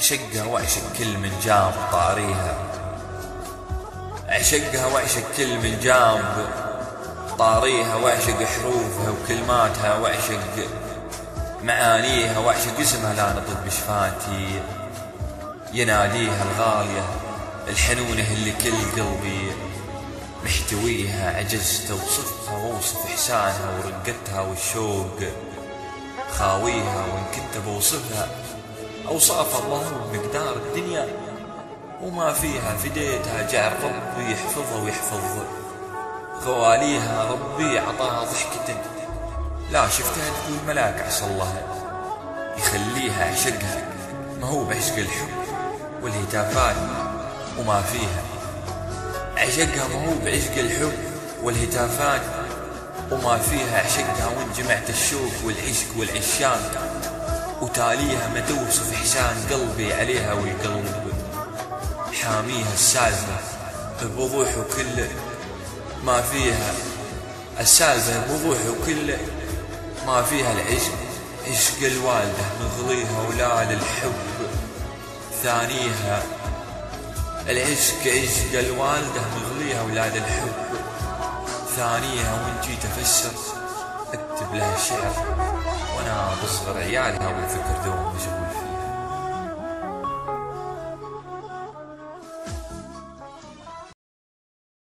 أعشقها وأعشق كل من جاب طاريها، أعشقها وأعشق كل من جاب طاريها، وأعشق حروفها وكلماتها، وأعشق معانيها، وأعشق اسمها لا نطق بشفاتي، يناديها الغالية الحنونة اللي كل قلبي محتويها. عجزت أوصفها وأوصف إحسانها ورقتها والشوق خاويها، وإن كنت بوصفها أوصاف الله بمقدار الدنيا وما فيها، فديتها جعل ربي يحفظها ويحفظ خواليها. ربي عطاها ضحكة لا شفتها تقول ملاك عسى الله يخليها. أعشقها ما هو بعشق الحب والهتافات وما فيها، أعشقها ما هو بعشق الحب والهتافات وما فيها. أعشقها وإن جمعت الشوق والعشق والعشاق وتاليها، ما توصف إحسان قلبي عليها والقلب حاميها. السالفة بوضوح وكل ما فيها، السالفة بوضوح وكل ما فيها. العشق عشق الوالدة نغليها ولا للحب ثانيها، العشق عشق الوالدة نغليها ولا للحب ثانيها. وإن جيت أفسر أكتب لها الشعر وأنا بصغر عيالها والفكر دوم مشغول